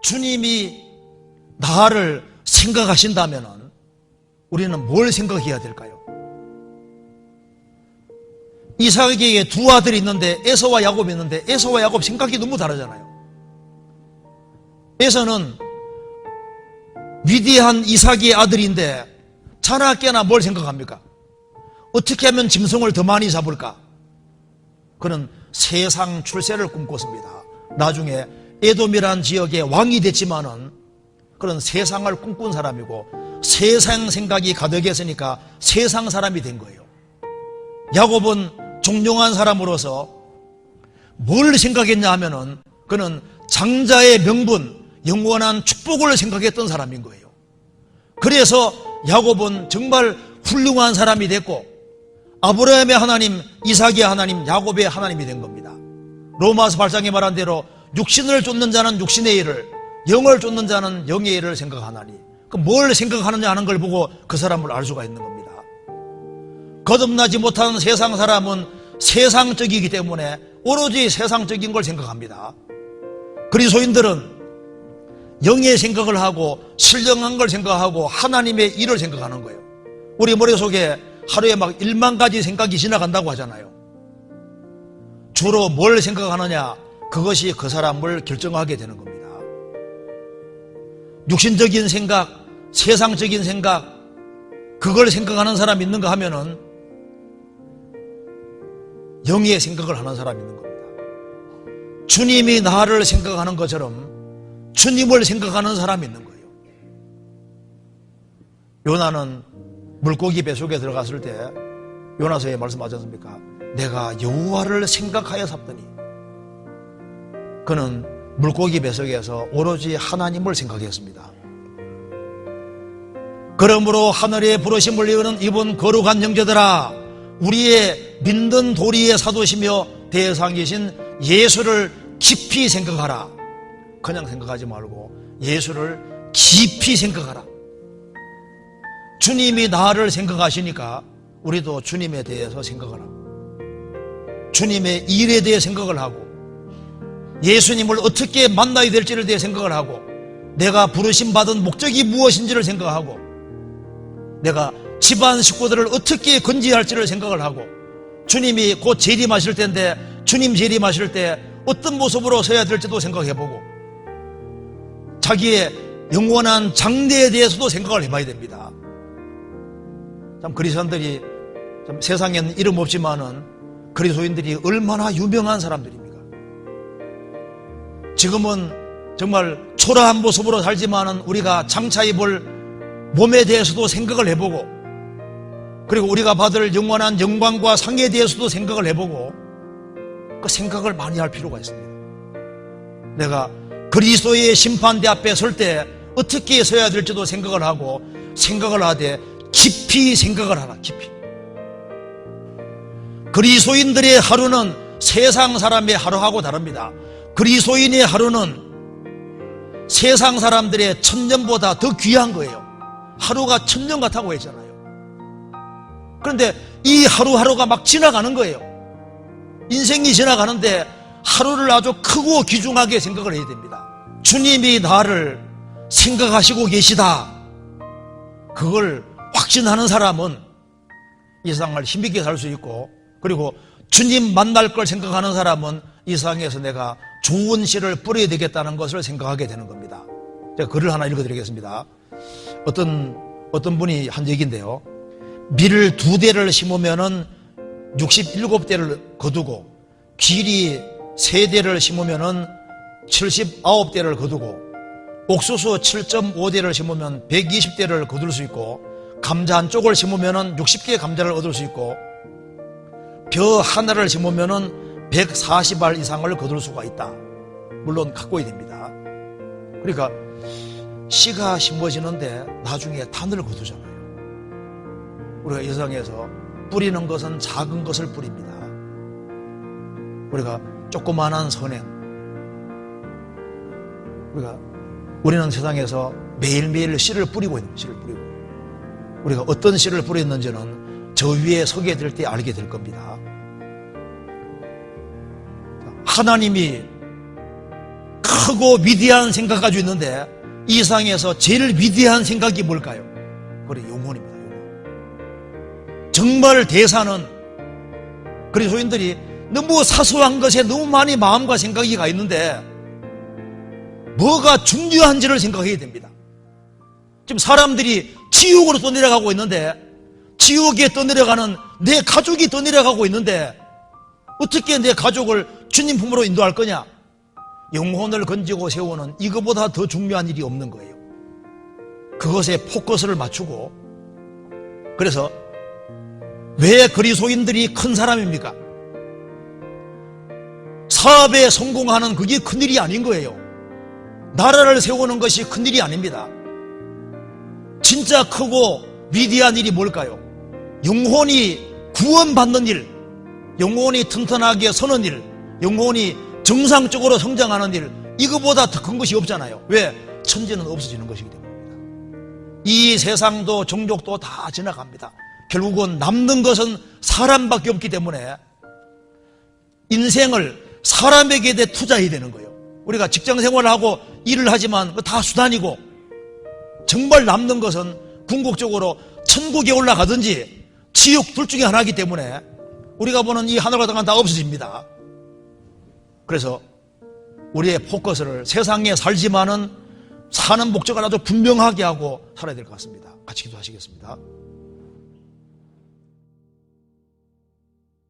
주님이 나를 생각하신다면 우리는 뭘 생각해야 될까요? 이삭에게 두 아들이 있는데 에서와 야곱이 있는데 에서와 야곱 생각이 너무 다르잖아요. 에서는 위대한 이삭의 아들인데 자나깨나 뭘 생각합니까? 어떻게 하면 짐승을 더 많이 잡을까? 그는 세상 출세를 꿈꿨습니다. 나중에 에돔이라는 지역의 왕이 됐지만은 그런 세상을 꿈꾼 사람이고 세상 생각이 가득했으니까 세상 사람이 된 거예요. 야곱은 종용한 사람으로서 뭘 생각했냐 하면은 그는 장자의 명분, 영원한 축복을 생각했던 사람인 거예요. 그래서 야곱은 정말 훌륭한 사람이 됐고 아브라함의 하나님, 이삭의 하나님, 야곱의 하나님이 된 겁니다. 로마서 8장에 말한 대로 육신을 쫓는 자는 육신의 일을, 영을 쫓는 자는 영의 일을 생각하나니, 뭘 생각하느냐 하는 걸 보고 그 사람을 알 수가 있는 겁니다. 거듭나지 못하는 세상 사람은 세상적이기 때문에 오로지 세상적인 걸 생각합니다. 그리스도인들은 영의 생각을 하고 신령한 걸 생각하고 하나님의 일을 생각하는 거예요. 우리 머릿속에 하루에 막 1만 가지 생각이 지나간다고 하잖아요. 주로 뭘 생각하느냐, 그것이 그 사람을 결정하게 되는 겁니다. 육신적인 생각, 세상적인 생각, 그걸 생각하는 사람이 있는가 하면은 영의 생각을 하는 사람이 있는 겁니다. 주님이 나를 생각하는 것처럼 주님을 생각하는 사람이 있는 거예요. 요나는 물고기 뱃속에 들어갔을 때 요나서에 말씀하지 않습니까? 내가 여호와를 생각하여 삽더니, 그는 물고기 뱃속에서 오로지 하나님을 생각했습니다. 그러므로 하늘의 부르심을 이루는 이분 거룩한 형제들아, 우리의 믿는 도리의 사도시며 대상이신 예수를 깊이 생각하라. 그냥 생각하지 말고 예수를 깊이 생각하라. 주님이 나를 생각하시니까 우리도 주님에 대해서 생각을 하고, 주님의 일에 대해 생각을 하고, 예수님을 어떻게 만나야 될지를 대해 생각을 하고, 내가 부르심 받은 목적이 무엇인지를 생각하고, 내가 집안 식구들을 어떻게 건지할지를 생각을 하고, 주님이 곧 재림하실 텐데 주님 재림하실 때 어떤 모습으로 서야 될지도 생각해보고, 자기의 영원한 장래에 대해서도 생각을 해봐야 됩니다. 참 그리스도인들이 참 세상에는 이름 없지만은 그리스도인들이 얼마나 유명한 사람들입니까? 지금은 정말 초라한 모습으로 살지만은 우리가 장차 입을 몸에 대해서도 생각을 해보고, 그리고 우리가 받을 영원한 영광과 상에 대해서도 생각을 해보고, 그 생각을 많이 할 필요가 있습니다. 내가 그리스도의 심판대 앞에 설 때 어떻게 서야 될지도 생각을 하고, 생각을 하되 깊이 생각을 하라. 깊이. 그리스도인들의 하루는 세상 사람의 하루하고 다릅니다. 그리스도인의 하루는 세상 사람들의 천년보다 더 귀한 거예요. 하루가 천년 같다고 했잖아요. 그런데 이 하루하루가 막 지나가는 거예요. 인생이 지나가는데 하루를 아주 크고 귀중하게 생각을 해야 됩니다. 주님이 나를 생각하시고 계시다, 그걸 확신하는 사람은 이 세상을 힘있게 살 수 있고, 그리고 주님 만날 걸 생각하는 사람은 이 세상에서 내가 좋은 씨를 뿌려야 되겠다는 것을 생각하게 되는 겁니다. 제가 글을 하나 읽어드리겠습니다. 어떤 분이 한 얘기인데요, 밀을 2대를 심으면은 67대를 거두고, 귀리 3대를 심으면은 79대를 거두고, 옥수수 7.5대를 심으면 120대를 거둘 수 있고, 감자 한 쪽을 심으면은 60개의 감자를 얻을 수 있고, 벼 하나를 심으면은 140알 이상을 거둘 수가 있다. 물론 가꿔야 됩니다. 그러니까 씨가 심어지는데 나중에 단을 거두잖아요. 우리가 이 세상에서 뿌리는 것은 작은 것을 뿌립니다. 우리가 조그만한 선행, 우리는 세상에서 매일매일 씨를 뿌리고 있는, 씨를 뿌리고, 우리가 어떤 씨를 뿌렸는지는 저 위에 서게 될 때 알게 될 겁니다. 하나님이 크고 위대한 생각 가지고 있는데 이 세상에서 제일 위대한 생각이 뭘까요? 그래, 영혼입니다. 영혼. 정말 대사는, 그리스도인들이 너무 사소한 것에 너무 많이 마음과 생각이 가 있는데 뭐가 중요한지를 생각해야 됩니다. 지금 사람들이 지옥으로 떠내려가고 있는데, 지옥에 떠내려가는 내 가족이 떠내려가고 있는데 어떻게 내 가족을 주님 품으로 인도할 거냐? 영혼을 건지고 세우는 이거보다 더 중요한 일이 없는 거예요. 그것에 포커스를 맞추고. 그래서 왜 그리스도인들이 큰 사람입니까? 사업에 성공하는 그게 큰일이 아닌 거예요. 나라를 세우는 것이 큰일이 아닙니다. 진짜 크고 위대한 일이 뭘까요? 영혼이 구원받는 일, 영혼이 튼튼하게 서는 일, 영혼이 정상적으로 성장하는 일, 이거보다 더 큰 것이 없잖아요. 왜? 천지는 없어지는 것이기 때문입니다. 이 세상도 종족도 다 지나갑니다. 결국은 남는 것은 사람밖에 없기 때문에 인생을 사람에게 투자해야 되는 거예요. 우리가 직장 생활을 하고 일을 하지만 다 수단이고, 정말 남는 것은 궁극적으로 천국에 올라가든지 지옥 둘 중에 하나이기 때문에 우리가 보는 이 하늘과 땅은 다 없어집니다. 그래서 우리의 포커스를 세상에 살지만은 사는 목적을 아주 분명하게 하고 살아야 될 것 같습니다. 같이 기도하시겠습니다.